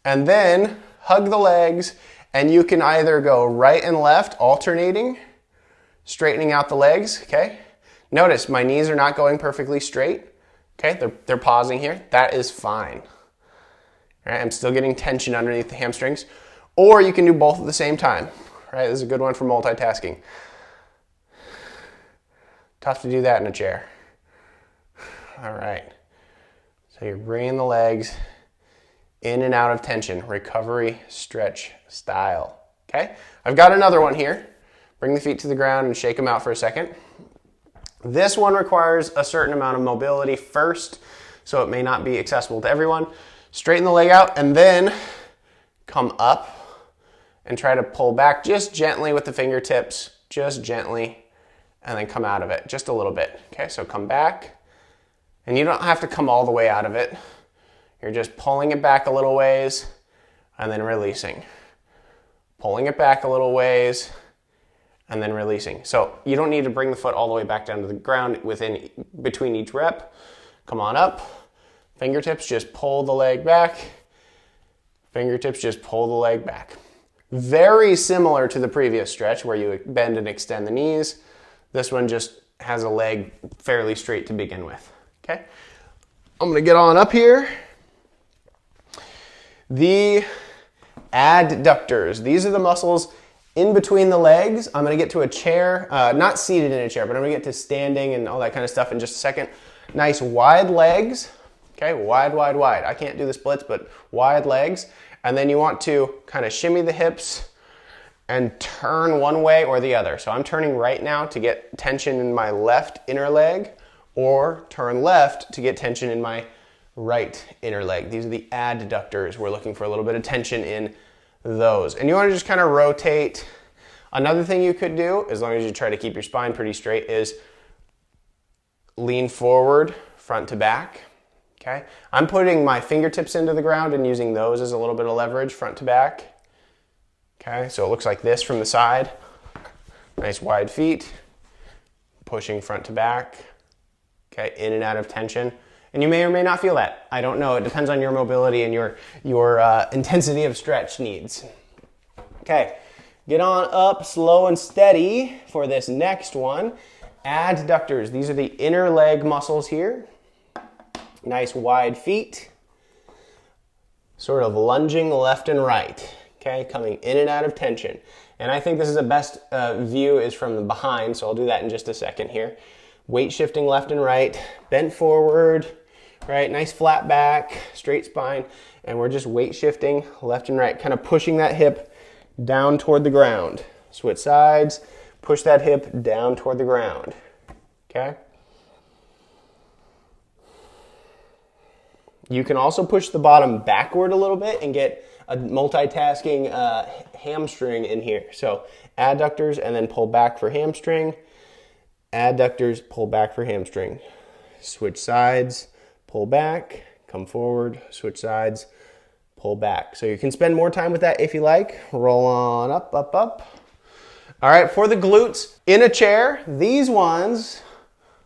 and then hug the legs, and you can either go right and left, alternating, straightening out the legs, okay? Notice my knees are not going perfectly straight, okay? They're pausing here. That is fine. All right, I'm still getting tension underneath the hamstrings. Or you can do both at the same time. Right, this is a good one for multitasking. Tough to do that in a chair. All right, so you're bringing the legs in and out of tension, recovery stretch style, okay? I've got another one here. Bring the feet to the ground and shake them out for a second. This one requires a certain amount of mobility first, so it may not be accessible to everyone. Straighten the leg out and then come up and try to pull back just gently with the fingertips, just gently, and then come out of it just a little bit. Okay, so come back, and you don't have to come all the way out of it. You're just pulling it back a little ways and then releasing. Pulling it back a little ways and then releasing. So you don't need to bring the foot all the way back down to the ground between each rep. Come on up, fingertips, just pull the leg back. Fingertips, just pull the leg back. Very similar to the previous stretch where you bend and extend the knees. This one just has a leg fairly straight to begin with, okay? I'm gonna get on up here. The adductors, these are the muscles in between the legs. I'm gonna get to a chair, not seated in a chair, but I'm gonna get to standing and all that kind of stuff in just a second. Nice wide legs, okay, wide, wide, wide. I can't do the splits, but wide legs. And then you want to kind of shimmy the hips and turn one way or the other. So I'm turning right now to get tension in my left inner leg, or turn left to get tension in my right inner leg. These are the adductors. We're looking for a little bit of tension in those. And you want to just kind of rotate. Another thing you could do, as long as you try to keep your spine pretty straight, is lean forward, front to back. Okay, I'm putting my fingertips into the ground and using those as a little bit of leverage, front to back. Okay, so it looks like this from the side. Nice wide feet, pushing front to back. Okay, in and out of tension. And you may or may not feel that. I don't know, it depends on your mobility and your intensity of stretch needs. Okay, get on up slow and steady for this next one. Adductors, these are the inner leg muscles here. Nice wide feet, sort of lunging left and right, okay, coming in and out of tension. And I think this is the best view is from the behind, so I'll do that in just a second here. Weight shifting left and right, bent forward, right, nice flat back, straight spine, and we're just weight shifting left and right, kind of pushing that hip down toward the ground. Switch sides, push that hip down toward the ground, okay? You can also push the bottom backward a little bit and get a multitasking hamstring in here. So adductors and then pull back for hamstring. Adductors, pull back for hamstring. Switch sides, pull back, come forward, switch sides, pull back. So you can spend more time with that if you like. Roll on up, up, up. All right, for the glutes, in a chair, these ones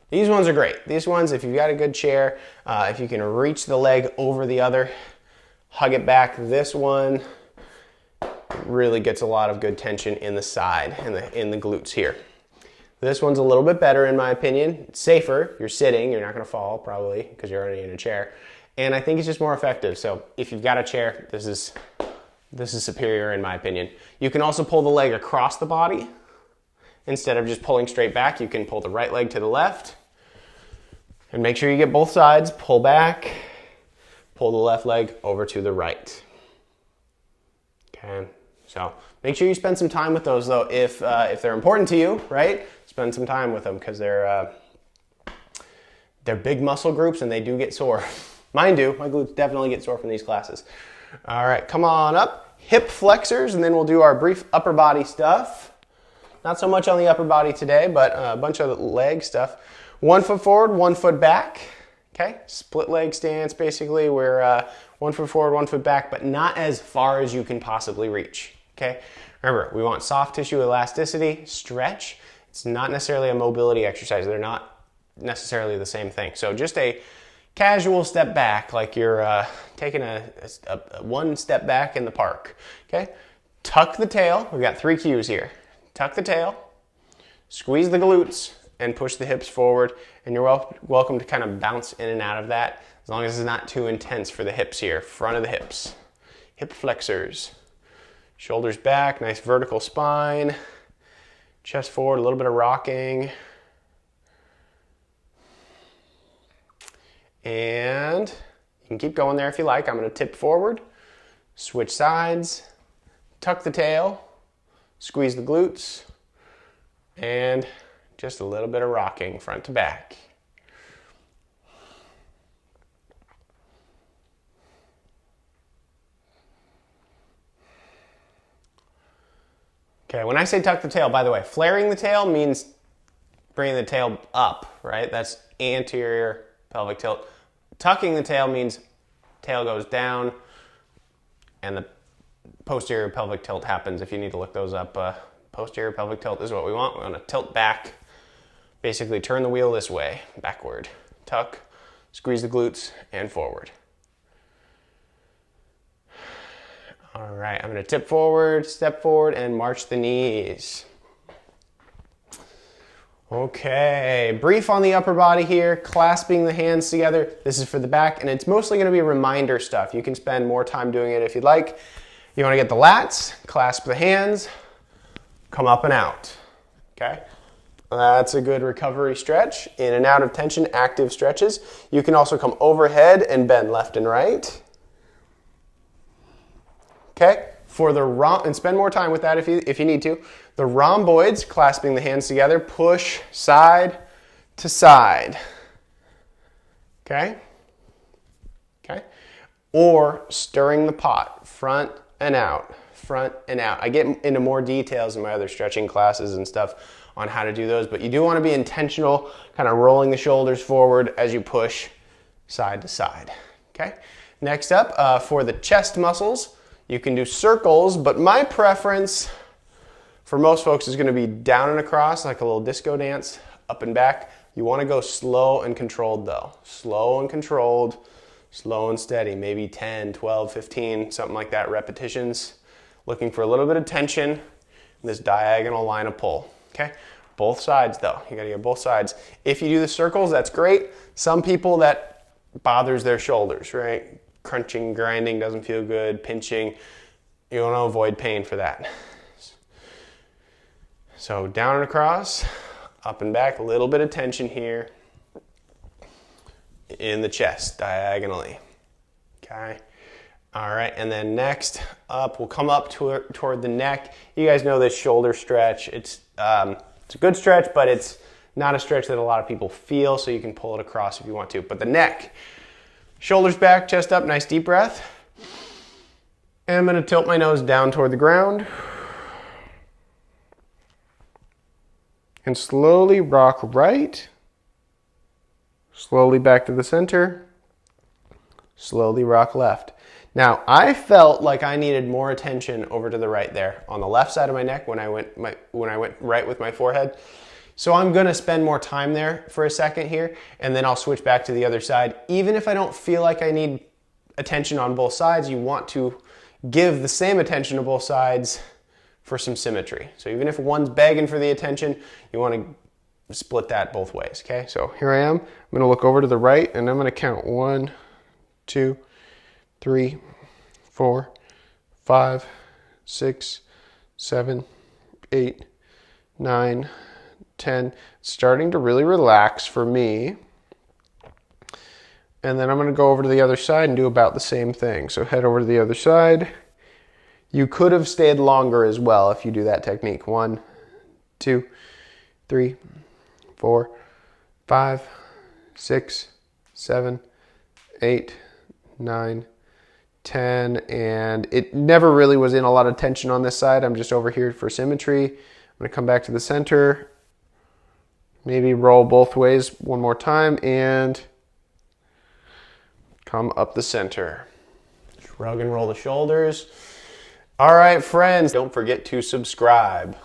These ones are great. These ones, if you've got a good chair, if you can reach the leg over the other, hug it back. This one really gets a lot of good tension in the side, in the glutes here. This one's a little bit better in my opinion. It's safer. You're sitting, you're not gonna fall probably because you're already in a chair. And I think it's just more effective. So if you've got a chair, this is superior in my opinion. You can also pull the leg across the body. Instead of just pulling straight back, you can pull the right leg to the left. And make sure you get both sides. Pull back, pull the left leg over to the right. Okay, so make sure you spend some time with those though if they're important to you, right? Spend some time with them because they're big muscle groups and they do get sore. Mine do. My glutes definitely get sore from these classes. All right, come on up. Hip flexors, and then we'll do our brief upper body stuff. Not so much on the upper body today, but a bunch of leg stuff. 1 foot forward, 1 foot back. Okay, split leg stance basically. We're 1 foot forward, 1 foot back, but not as far as you can possibly reach. Okay, remember, we want soft tissue elasticity, stretch. It's not necessarily a mobility exercise. They're not necessarily the same thing. So just a casual step back, like you're taking a one step back in the park. Okay, tuck the tail. We've got 3 cues here. Tuck the tail, squeeze the glutes, and push the hips forward. And you're welcome to kind of bounce in and out of that, as long as it's not too intense for the hips here. Front of the hips. Hip flexors. Shoulders back, nice vertical spine. Chest forward, a little bit of rocking. And you can keep going there if you like. I'm going to tip forward, switch sides, tuck the tail, squeeze the glutes, and just a little bit of rocking front to back. Okay, when I say tuck the tail, by the way, flaring the tail means bringing the tail up, right? That's anterior pelvic tilt. Tucking the tail means tail goes down and the posterior pelvic tilt happens. If you need to look those up, posterior pelvic tilt is what we want. We want to tilt back, basically turn the wheel this way, backward. Tuck, squeeze the glutes, and forward. All right, I'm going to tip forward, step forward, and march the knees. Okay, brief on the upper body here, clasping the hands together. This is for the back, and it's mostly going to be reminder stuff. You can spend more time doing it if you'd like. You want to get the lats, clasp the hands, come up and out. Okay, that's a good recovery stretch. In and out of tension, active stretches. You can also come overhead and bend left and right. Okay, for the and spend more time with that if you need to. The rhomboids, clasping the hands together, push side to side. Okay? Okay? Or stirring the pot, front and out, front and out. I get into more details in my other stretching classes and stuff on how to do those, but you do want to be intentional, kind of rolling the shoulders forward as you push side to side. Okay? Next up, for the chest muscles, you can do circles, but my preference for most folks is going to be down and across, like a little disco dance, up and back. You want to go slow and controlled though. Slow and controlled, slow and steady, maybe 10, 12, 15, something like that, repetitions. Looking for a little bit of tension in this diagonal line of pull, okay? Both sides though, you gotta get both sides. If you do the circles, that's great. Some people that bothers their shoulders, right? Crunching, grinding doesn't feel good, pinching. You want to avoid pain for that. So down and across, up and back, a little bit of tension here in the chest, diagonally. Okay. All right, and then next up, we'll come up toward the neck. You guys know this shoulder stretch. It's a good stretch, but it's not a stretch that a lot of people feel, so you can pull it across if you want to. But the neck, shoulders back, chest up, nice deep breath. And I'm going to tilt my nose down toward the ground. And slowly rock right. Slowly back to the center. Slowly rock left. Now, I felt like I needed more attention over to the right there. On the left side of my neck when I went right with my forehead. So I'm gonna spend more time there for a second here, and then I'll switch back to the other side. Even if I don't feel like I need attention on both sides, you want to give the same attention to both sides for some symmetry. So even if one's begging for the attention, you want to split that both ways, okay? So here I am. I'm gonna look over to the right, and I'm gonna count 1, 2, 3, 4, 5, 6, 7, 8, 9, 10. Starting to really relax for me. And then I'm going to go over to the other side and do about the same thing. So head over to the other side. You could have stayed longer as well if you do that technique. 1, 2, 3, 4, 5, 6, 7, 8, 9, 10. And it never really was in a lot of tension on this side. I'm just over here for symmetry. I'm going to come back to the center. Maybe roll both ways one more time and come up the center. Shrug and roll the shoulders. All right, friends, don't forget to subscribe.